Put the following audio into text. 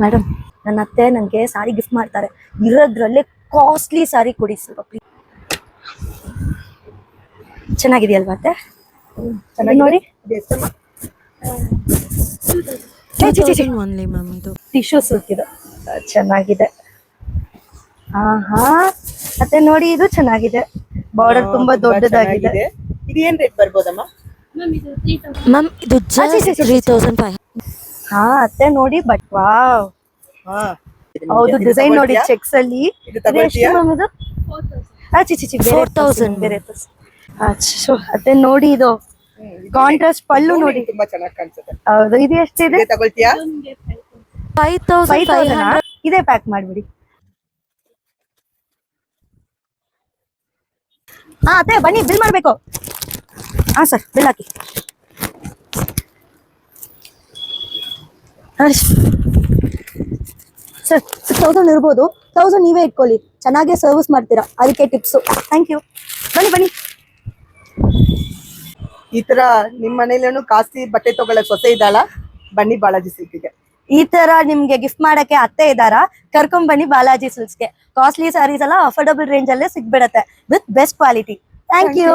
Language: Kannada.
ಮೇಡಮ್, ನನ್ನ ಅತ್ತೆ ನನಗೆ ಸಾರಿ ಗಿಫ್ಟ್ ಮಾಡ್ತಾರೆ. ಇರೋದ್ರಲ್ಲೇ ಕಾಸ್ಟ್ಲಿ ಸಾರಿ ಕೊಡಿ ಸ್ವಲ್ಪ ಪ್ಲೀಸ್. ಚೆನ್ನಾಗಿದೆಯಲ್ವಾ ಅತ್ತೆ? ನೋಡಿ ಟಿಶ್ಯೂ ಸಿಲ್ಕಿದೆ, ಚೆನ್ನಾಗಿದೆ. ಮತ್ತೆ ನೋಡಿ ಇದು ಚೆನ್ನಾಗಿದೆ, ಬಾರ್ಡರ್ ತುಂಬಾ ದೊಡ್ಡದಾಗಿದೆ. ಇದು ಏನ್ ರೇಟ್ ಬರ್ಬೋದಮ್ಮ? ಮ್ಯಾಮ್ ಇದು ಜಸ್ಟ್ 3500. ಅತ್ತೆ ನೋಡಿ, ಬಟ್ ವಾವ್, ಹೌದು ಡಿಸೈನ್ ನೋಡಿ ಚೆಕ್ಸ್ ಅಲ್ಲಿ. ಎಷ್ಟು ಮ್ಯಾಮ್ ಇದು? 4000 ಬೇರೆ. ಅತ್ತೆ ನೋಡಿ ಇದು ಕಾಂಟ್ರಾಸ್ಟ್ ಪಲ್ಲು ನೋಡಿ, ತುಂಬಾ ಚೆನ್ನಾಗಿ ಕಾಣಿಸುತ್ತೆ. ಹೌದು. ಇದು ಎಷ್ಟಿದೆ? ತಗೊಳ್ತೀಯಾ? 5500. ಇದೇ ಪ್ಯಾಕ್ ಮಾಡ್ಬಿಡಿ. ಅತ್ತೆ ಬನ್ನಿ, ಬಿಲ್ ಮಾಡ್ಬೇಕು. ಸರ್ ಬಿಲ್ ಹಾಕಿ. ಸರ್ 6000 ಇರ್ಬೋದು, 1000 ನೀವೇ ಇಟ್ಕೊಳ್ಳಿ. ಚೆನ್ನಾಗೇ ಸರ್ವಿಸ್ ಮಾಡ್ತೀರಾ, ಅದಕ್ಕೆ ಟಿಪ್ಸು. Thank you. ಬನ್ನಿ ಬನ್ನಿ. ಈ ತರ ನಿಮ್ ಮನೇಲೇನು ಕಾಸ್ಟ್ಲಿ ಬಟ್ಟೆ ತಗೊಳ್ಳೋ ಸೊಸೆ ಇದ್ದಾಳ? ಬನ್ನಿ ಬಾಲಾಜಿ ಸಿಲ್ಕ್ಗೆ. ಈ ತರ ನಿಮ್ಗೆ ಗಿಫ್ಟ್ ಮಾಡಕ್ಕೆ ಅತ್ತೆ ಇದ್ದಾರಾ? ಕರ್ಕೊಂಡ್ ಬನ್ನಿ ಬಾಲಾಜಿ ಸಿಲ್ಕ್ಸ್ಗೆ. ಕಾಸ್ಟ್ಲಿ ಸ್ಯಾರೀಸ್ ಎಲ್ಲ ಅಫೋರ್ಡಬಲ್ ರೇಂಜ್ ಅಲ್ಲೇ ಸಿಗ್ಬಿಡತ್ತೆ with best quality. Thank you.